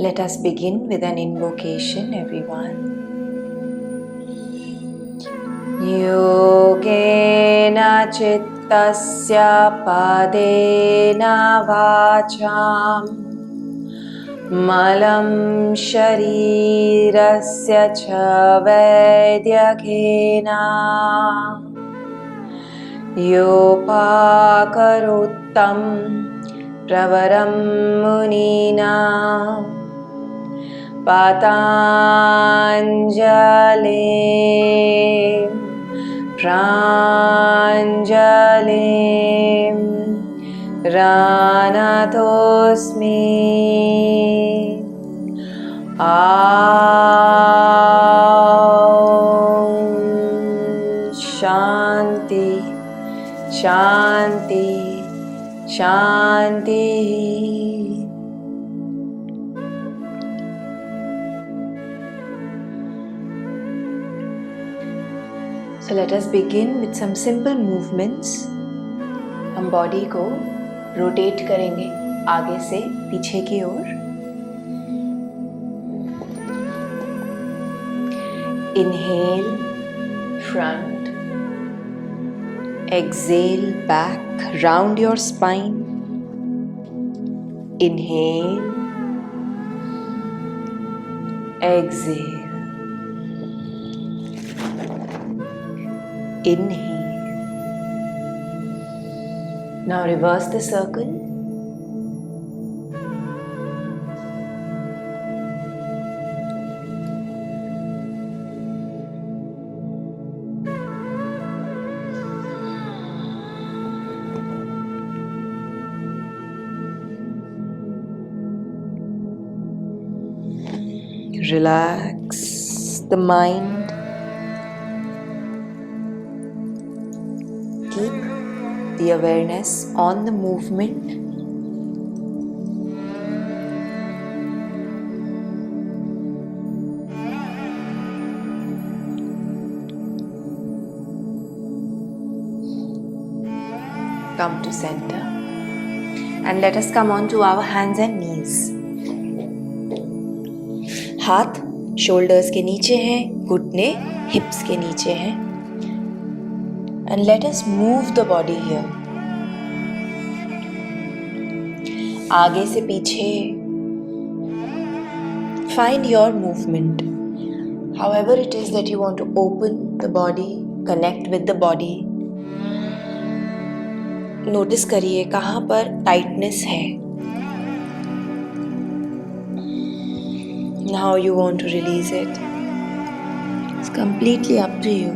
Let us begin with an invocation, everyone. Yogena chittasya padena vacham malam sharirasya cha vaidyakena yopakaruttam pravaram munina Patanjali Pranjali Ranatosmi Shanti Shanti Shanti. So let us begin with some simple movements. हम body को rotate करेंगे आगे से पीछे की ओर. Inhale, front. Exhale, back. Round your spine. Inhale. Exhale. Inhale. Now reverse the circle. Relax the mind. Keep the awareness on the movement. Come to center and let us come on to our hands and knees. हाथ shoulders के नीचे हैं, घुटने hips के नीचे हैं. And let us move the body here. आगे से पीछे. Find your movement. However it is that you want to open the body, connect with the body. Notice करिए कहाँ पर tightness है. How you want to release it. It's completely up to you.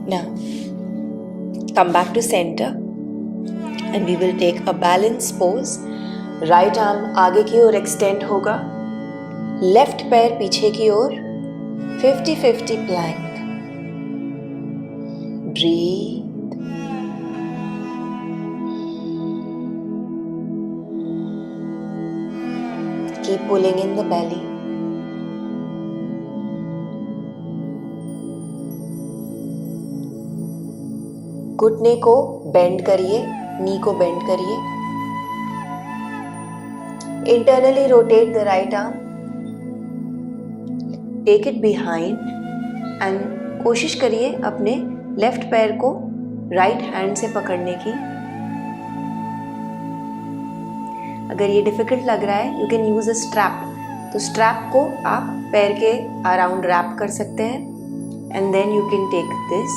Now, come back to center and we will take a balance pose. Right arm आगे की ओर extend होगा. Left पैर पीछे की ओर. 50-50 plank. Breathe. Keep pulling in the belly. घुटने को bend करिए, नी को बेंड करिए. Internally rotate the right arm. Take it behind and कोशिश करिए अपने लेफ्ट पैर को राइट हैंड से पकड़ने की. अगर ये डिफिकल्ट लग रहा है, you can use a strap. तो स्ट्रैप को आप पैर के अराउंड रैप कर सकते हैं and then you can take this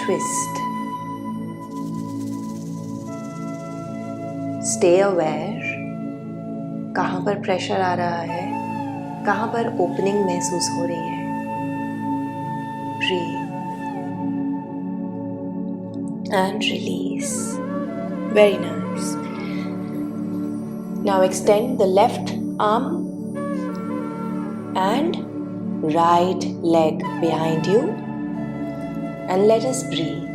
twist. Stay aware. कहाँ पर प्रेशर आ रहा है, कहाँ पर ओपनिंग महसूस हो रही है. Breathe and release. Very nice. Now extend the left arm and right leg behind you and let us breathe.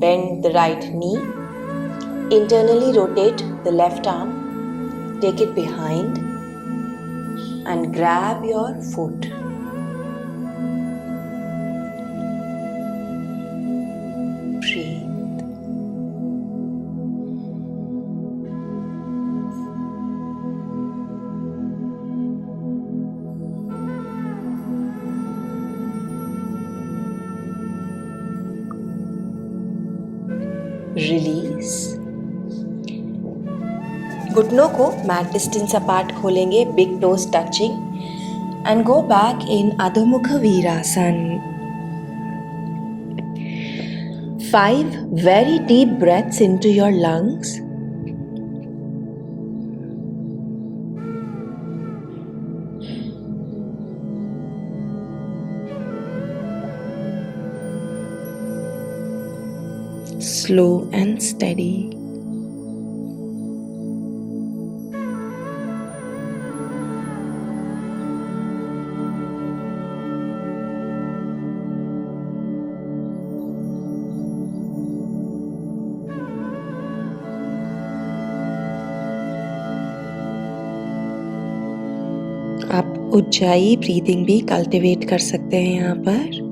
Bend the right knee. Internally rotate the left arm. Take it behind and grab your foot. Breathe. Release. घुटनों को mat distance apart खोलेंगे, big toes touching and go back in Adhomukha Virasana. 5 very deep breaths into your lungs. Slow and steady. आप Ujjayi breathing भी cultivate कर सकते हैं यहाँ पर.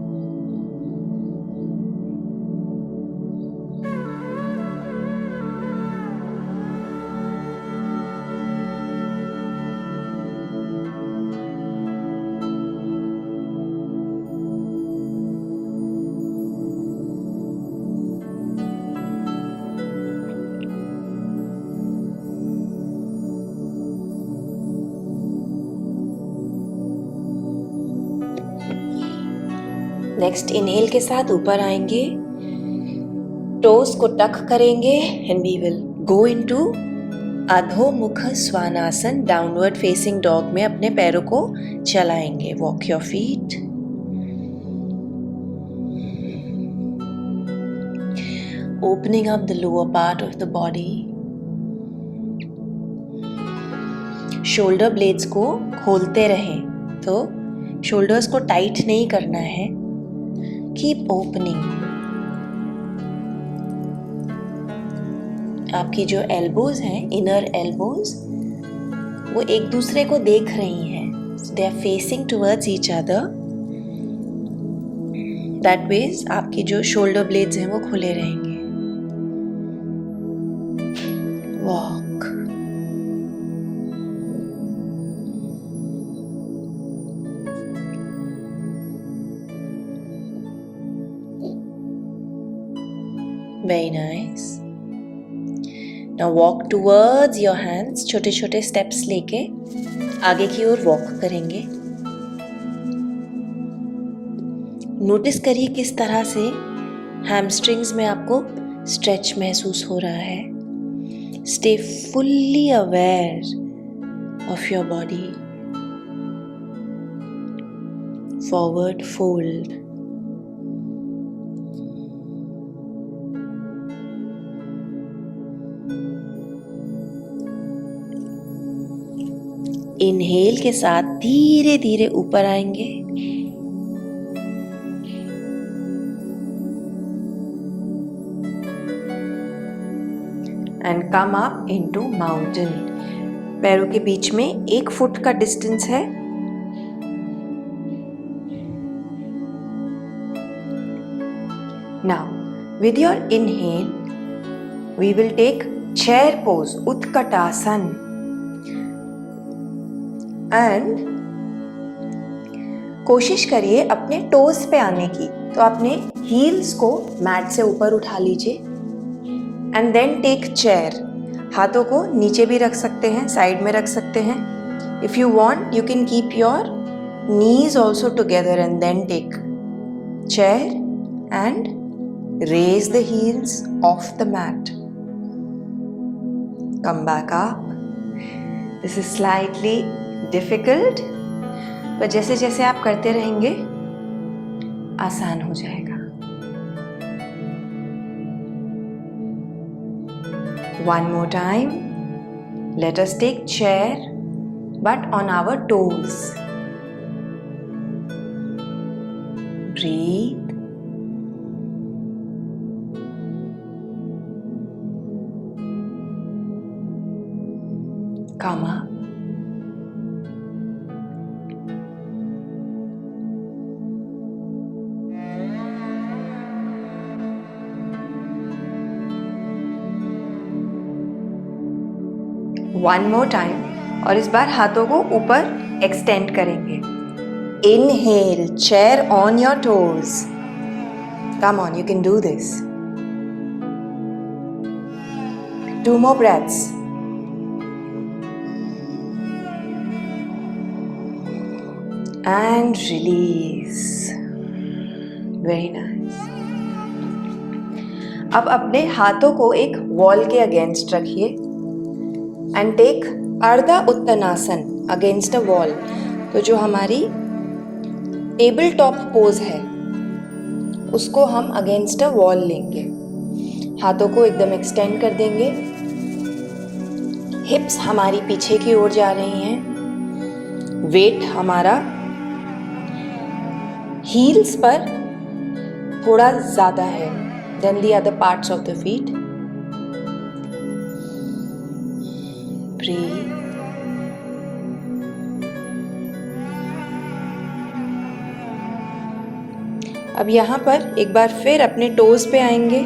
नेक्स्ट इनहेल के साथ ऊपर आएंगे, टोस को टक करेंगे and we will go into Adhomukha Svanasana, downward facing dog में अपने पैरों को चलाएंगे. Walk your feet. Opening up the lower part of the body. Shoulder blades को खोलते रहें, तो शोल्डर्स को टाइट नहीं करना है. Keep opening. आपकी जो एल्बोज हैं, इनर एल्बोज, वो एक दूसरे को देख रही हैं. They are facing towards each other. That ways आपकी जो शोल्डर ब्लेड्स हैं वो खुले रहेंगे. Walk. Very nice. Now walk towards your hands. छोटे छोटे स्टेप्स लेके आगे की ओर वॉक करेंगे. नोटिस करिए किस तरह से हैमस्ट्रिंग्स में आपको स्ट्रेच महसूस हो रहा है. Stay fully aware of your body. Forward fold. Inhale के साथ धीरे धीरे ऊपर आएंगे. And come up into mountain. पैरों के बीच में 1 फुट का डिस्टेंस है. Now with your inhale we will take chair pose, Utkatasana. And कोशिश करिए अपने टोस पे आने की. तो अपने हील्स को मैट से ऊपर उठा लीजिए एंड देन टेक चेयर. हाथों को नीचे भी रख सकते हैं, साइड में रख सकते हैं. If you want you can keep your knees also together and then take chair and raise the heels of the mat. Come back up. This is slightly difficult, पर जैसे जैसे आप करते रहेंगे आसान हो जाएगा. One more time. Let us take chair, but on our toes. Breathe. Come up. One more time. और इस बार हाथों को ऊपर एक्सटेंड करेंगे. Inhale, chair on your toes. Come on, you can do this. 2 more breaths. And release. Very nice. अब अपने हाथों को एक वॉल के अगेंस्ट रखिए and take अर्धा उत्तनासन अगेंस्ट अ वॉल. तो जो हमारी टेबल टॉप पोज है उसको हम अगेंस्ट अ वॉल लेंगे. हाथों को एकदम एक्सटेंड कर देंगे. हिप्स हमारी पीछे की ओर जा रही हैं. वेट हमारा हील्स पर थोड़ा ज़्यादा है than the other parts of the feet. Breathe. अब यहाँ पर एक बार फिर अपने टोज पे आएंगे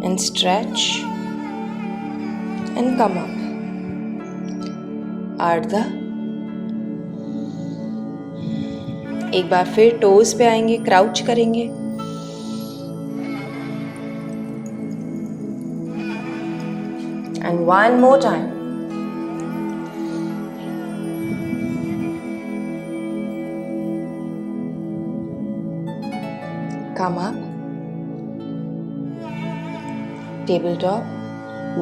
and stretch and come up. अर्धा. एक बार फिर टोज पे आएंगे, क्राउच करेंगे and one more time. Come up. Tabletop.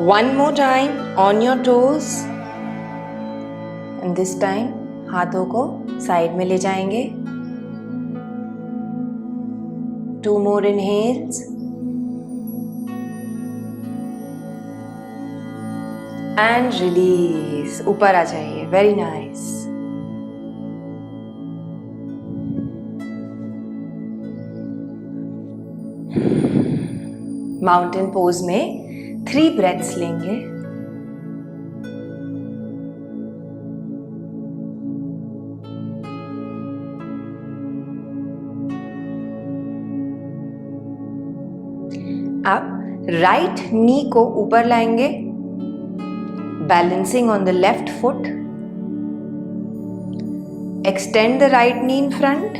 One more time on your toes. And this time हाथों को साइड में ले जाएंगे. 2 more inhales. And release. ऊपर आ जाइए. Very nice. माउंटेन पोज में 3 ब्रेथ्स लेंगे. अब राइट नी को ऊपर लाएंगे, balancing on the left foot. Extend the right knee in front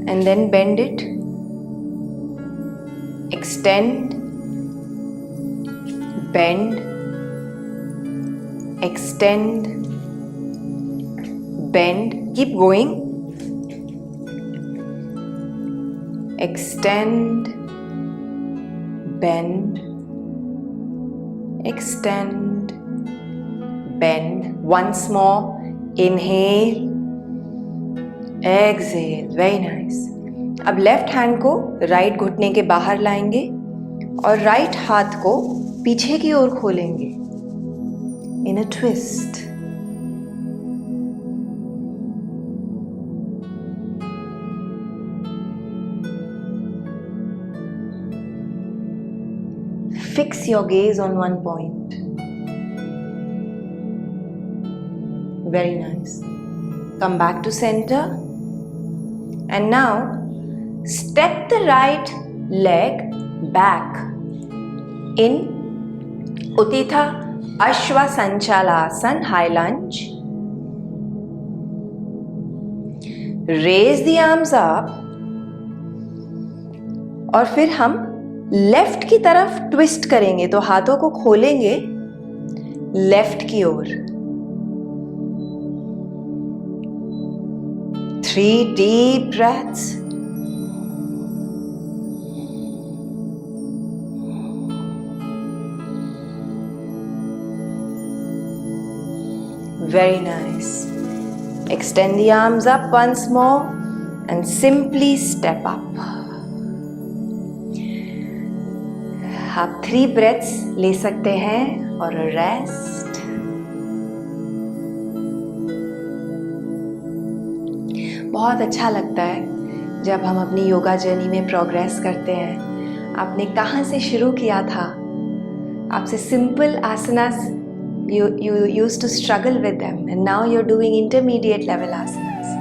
and then bend it. Extend, bend, extend, bend. Keep going. Extend, bend, extend, bend. Once more. Inhale, exhale. Very nice. अब left hand को right घुटने के बाहर लाएंगे और right हाथ को पीछे की ओर खोलेंगे in a twist. Fix your gaze on one point. Very nice. Come back to center. And now step the right leg back in Utthita Ashwa Sanchalasana, high lunge. Raise the arms up और फिर हम left की तरफ twist करेंगे. तो हाथों को खोलेंगे लेफ्ट की ओर. 3 deep breaths. Very nice. Extend the arms up once more and simply step up. आप 3 ब्रेथ्स ले सकते हैं और रेस्ट। बहुत अच्छा लगता है जब हम अपनी योगा जर्नी में प्रोग्रेस करते हैं। आपने कहाँ से शुरू किया था? आपसे simple asanas you used to struggle with them, and now you're doing intermediate level asanas.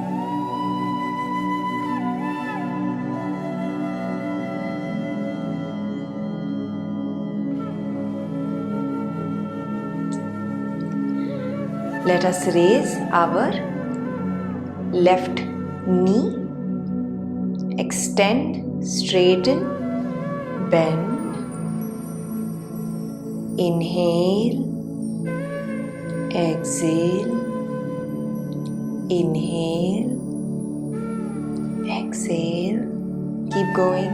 Let us raise our left knee, extend, straighten, bend. Inhale, exhale, inhale, exhale. Keep going.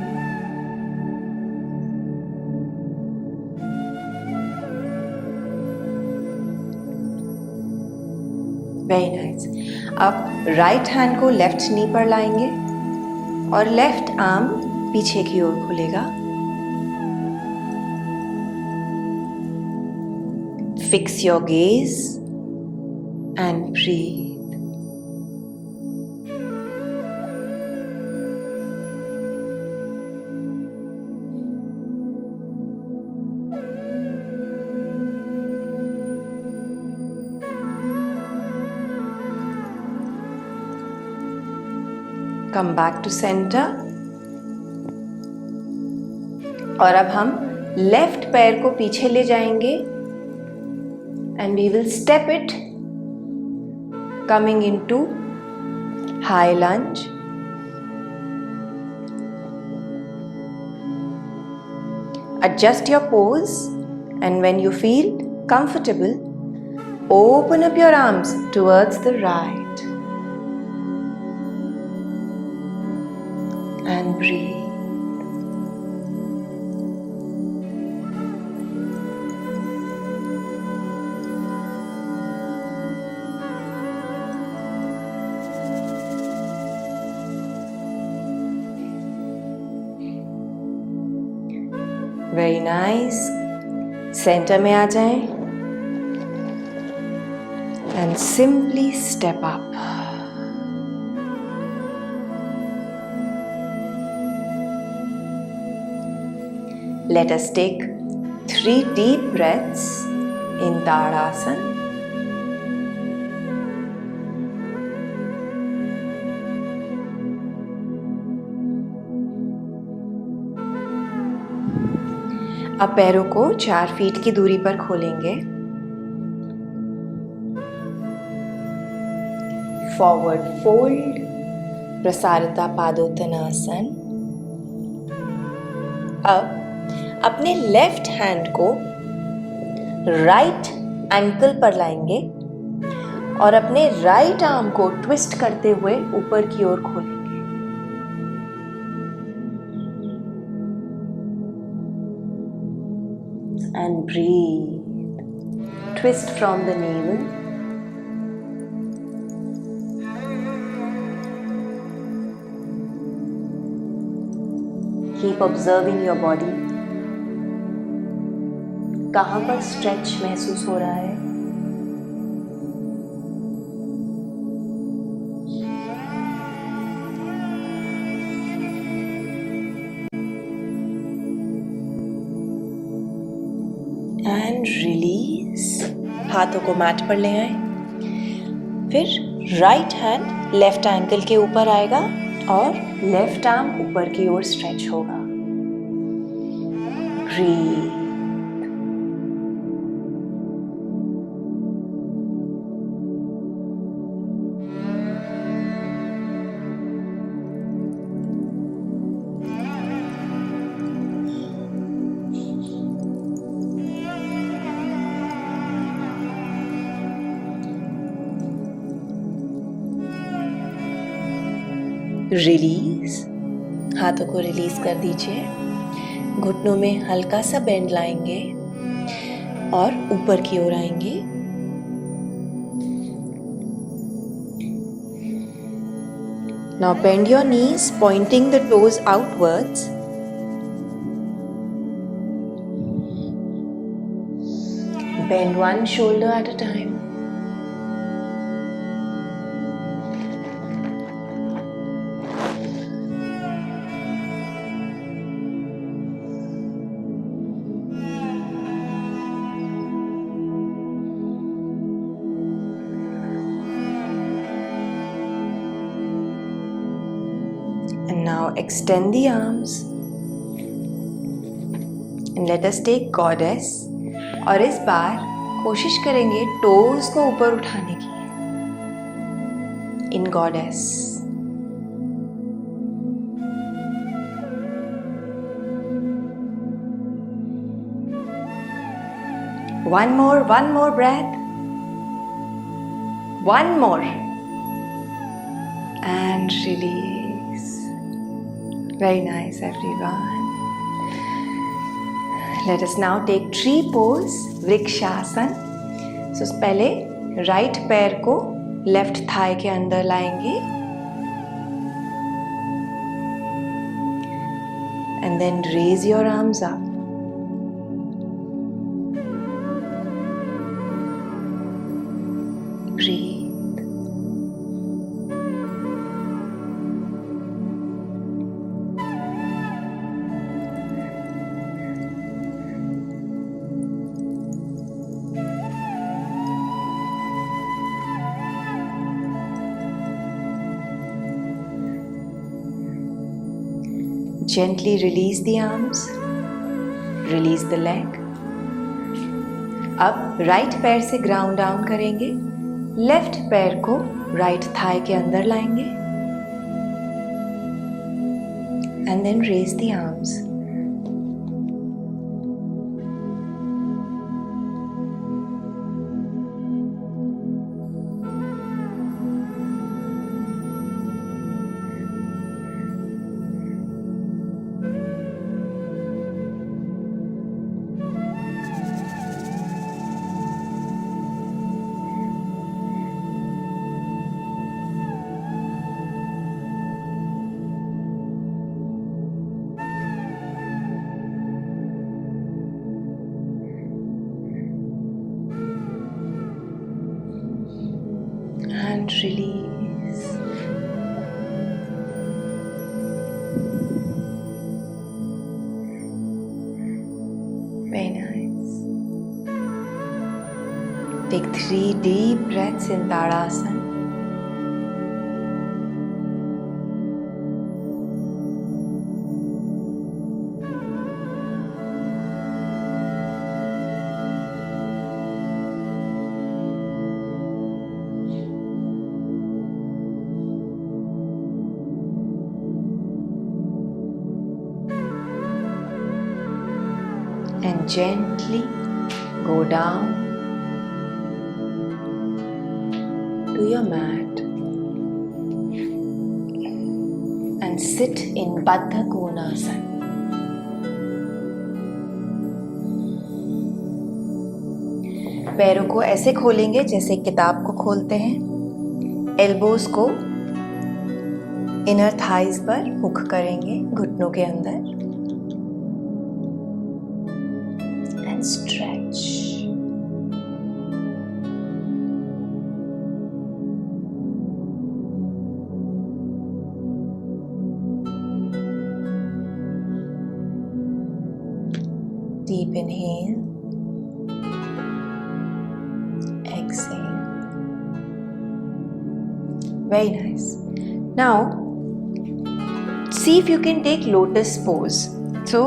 Very nice. अब right hand को left नी पर लाएंगे और left arm पीछे की ओर खुलेगा। Fix your gaze and breathe. Come back to center. और अब हम लेफ्ट पैर को पीछे ले जाएंगे and we will step it, coming into high lunge. Adjust your pose, and when you feel comfortable, open up your arms towards the right and breathe. Very nice. Centre में आ जाएं and simply step up. Let us take 3 deep breaths in Tadasana. अब पैरों को 4 feet की दूरी पर खोलेंगे। Forward fold, Prasarita Padottanasana. अब अपने लेफ्ट हैंड को राइट एंकल पर लाएंगे और अपने राइट आर्म को ट्विस्ट करते हुए ऊपर की ओर खोलेंगे। And breathe. Twist from the navel. Keep observing your body. कहाँ पर स्ट्रेच महसूस हो रहा है? And release. हाथों को मैट पर ले आए। फिर राइट हैंड लेफ्ट एंकल के ऊपर आएगा और लेफ्ट आर्म ऊपर की ओर स्ट्रेच होगा। ब्रीथ। रिलीज। हाथों को रिलीज कर दीजिए। घुटनों में हल्का सा बेंड लाएंगे और ऊपर की ओर आएंगे। Now bend your knees, pointing the toes outwards. Bend one shoulder at a time. And now extend the arms and let us take goddess. और इस बार कोशिश करेंगे टोज को ऊपर उठाने की इन goddess. One more breath. One more. And release. Very nice, everyone. Let us now take tree pose, Vrikshasana. So पहले right पैर को लेफ्ट थाई के अंदर लाएंगे and then raise your arms up. Breathe. Gently release the arms, release the leg. अब right पैर से ground down करेंगे, लेफ्ट पैर को राइट थाई के अंदर लाएंगे and then raise the arms. And release. Very nice. Take 3 deep breaths in Tadasana. And gently go down to your mat and sit in Baddha Konasana. पैरों को ऐसे खोलेंगे जैसे किताब को खोलते हैं. एल्बोज को इनर थाइज पर हुक करेंगे, घुटनों के अंदर. Stretch. Deep inhale. Exhale. Very nice. Now, see if you can take lotus pose. So,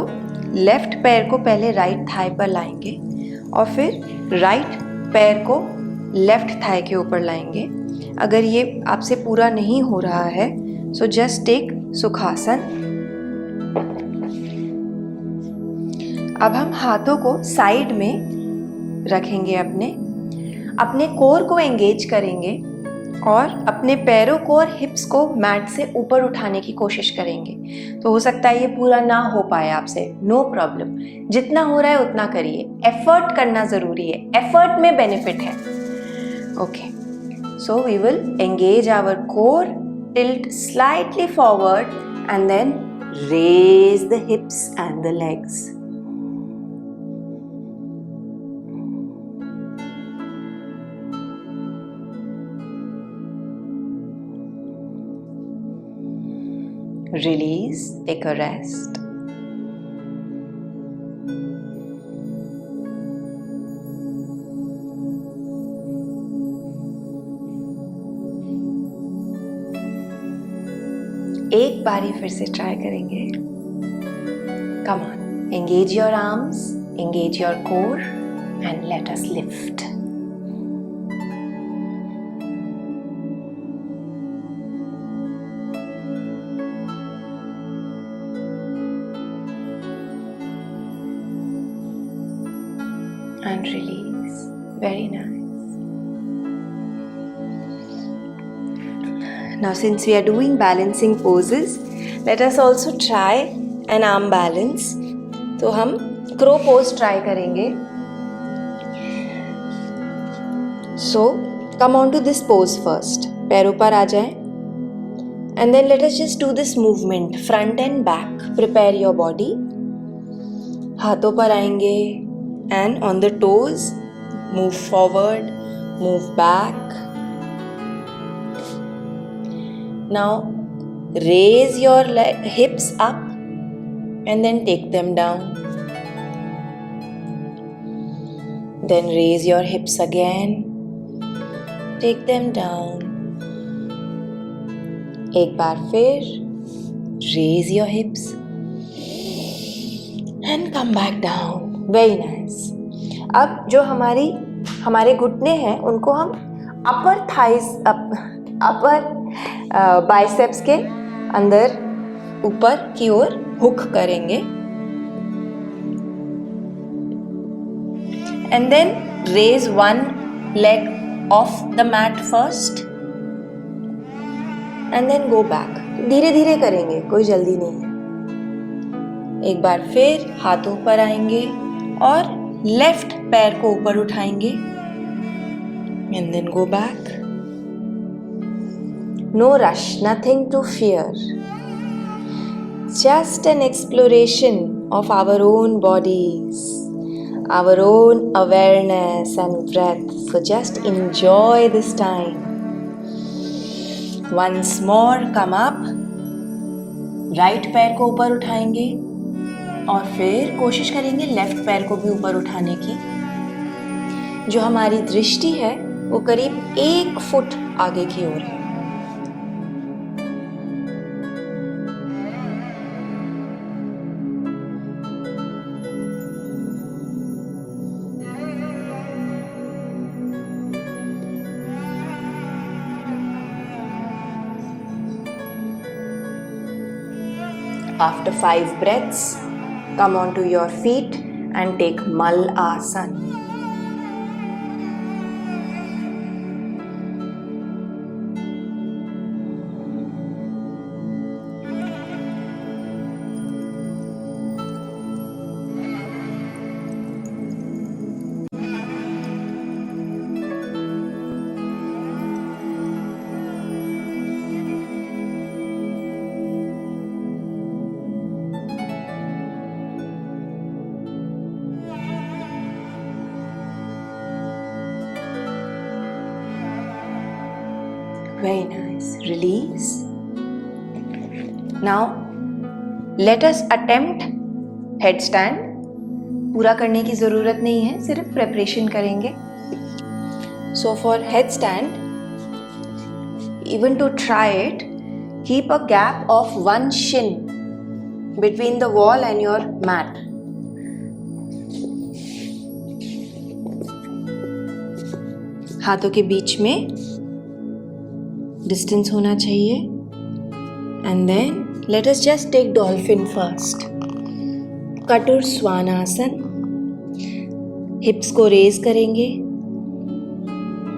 left पैर को पहले राइट थाई पर लाएंगे और फिर राइट पैर को लेफ्ट थाई के ऊपर लाएंगे. अगर ये आपसे पूरा नहीं हो रहा है सो जस्ट टेक सुखासन. अब हम हाथों को साइड में रखेंगे, अपने कोर को एंगेज करेंगे और अपने पैरों को और हिप्स को मैट से ऊपर उठाने की कोशिश करेंगे. तो हो सकता है ये पूरा ना हो पाए आपसे, नो प्रॉब्लम. जितना हो रहा है उतना करिए. एफर्ट करना ज़रूरी है, एफर्ट में बेनिफिट है. Okay, so we will engage our core, tilt slightly forward and then raise the hips and the legs. release, take a rest. एक बारी फिर से ट्राई करेंगे. Come on, engage your arms, engage your core and let us lift. And release. Very nice. Now since we are doing balancing poses, let us also try an arm balance. तो हम crow pose try करेंगे. So come on to this pose first. पैरों पर आ जाएं. And then let us just do this movement front and back. Prepare your body. हाथों पर आएंगे. And on the toes, move forward, move back. Now raise your hips up and then take them down. Then raise your hips again, take them down. एक बार फिर raise your hips and come back down. Very nice. अब जो हमारे घुटने हैं उनको हम अपर thighs अपर biceps के अंदर ऊपर की ओर हुक करेंगे. And then raise one leg off the mat first and then go back. धीरे धीरे करेंगे, कोई जल्दी नहीं है. एक बार फिर हाथों पर आएंगे और लेफ्ट पैर को ऊपर उठाएंगे and then go back. No rush, nothing to fear. Just an exploration of our own bodies, our own awareness and breath. So just enjoy this time. Once more, come up. Right पैर को ऊपर उठाएंगे और फिर कोशिश करेंगे left पैर को भी ऊपर उठाने की. जो हमारी दृष्टि है वो करीब 1 फुट आगे की ओर है. After 5 breaths, come onto your feet and take Malasana. Very nice. Release. Now, let us attempt headstand. पूरा करने की ज़रूरत नहीं है, सिर्फ preparation करेंगे. So for headstand, even to try it, keep a gap of 1 shin between the wall and your mat. हाथों के बीच में डिस्टेंस होना चाहिए. And then let us just take dolphin first. कटुर स्वानासन. हिप्स को रेज करेंगे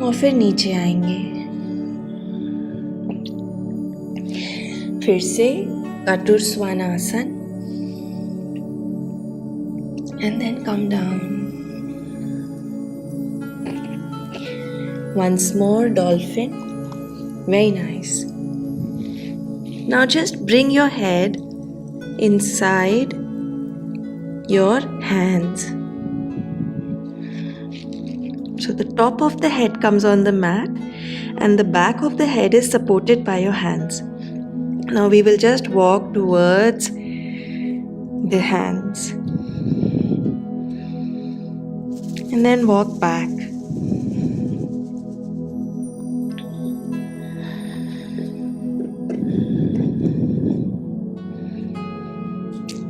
और फिर नीचे आएंगे. फिर से कटुर Svanasana and then come down. Once more, dolphin. Very nice. Now just bring your head inside your hands. So the top of the head comes on the mat and the back of the head is supported by your hands. Now we will just walk towards the hands and then walk back.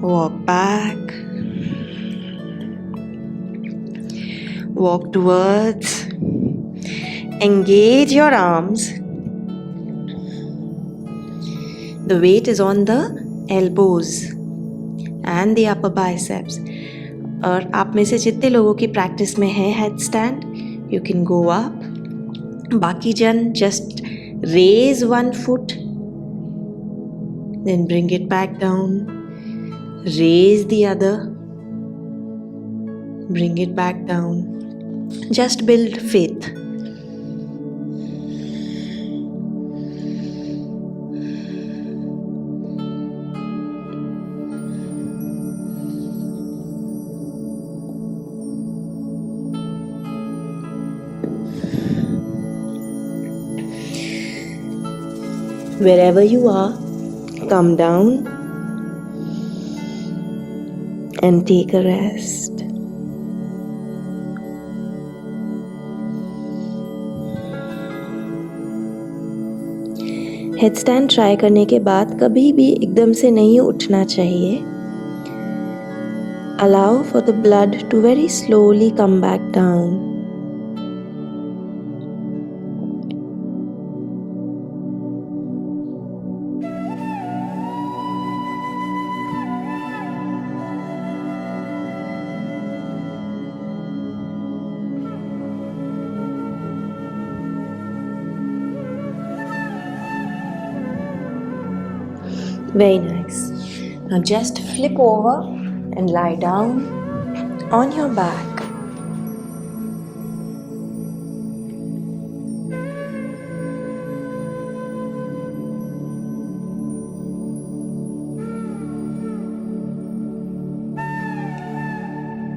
Walk back. Walk towards. Engage your arms. The weight is on the elbows and the upper biceps. और आप में से जितने लोगों की practice में है head stand, you can go up. बाकी जन just raise one foot, then bring it back down. Raise the other, bring it back down. Just build faith. Wherever you are, come down and take a rest. Headstand try करने के बाद कभी भी एकदम से नहीं उठना चाहिए. Allow for the blood to very slowly come back down. Very nice. Now just flip over and lie down on your back.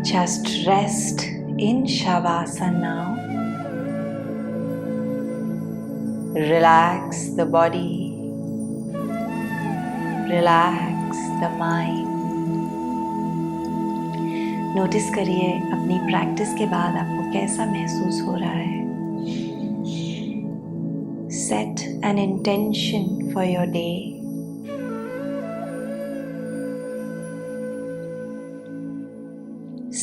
Just rest in Shavasana now. Relax the body. Relax the mind. Notice करिए अपनी practice के बाद आपको कैसा महसूस हो रहा है. Set an intention for your day.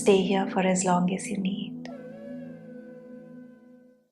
Stay here for as long as you need.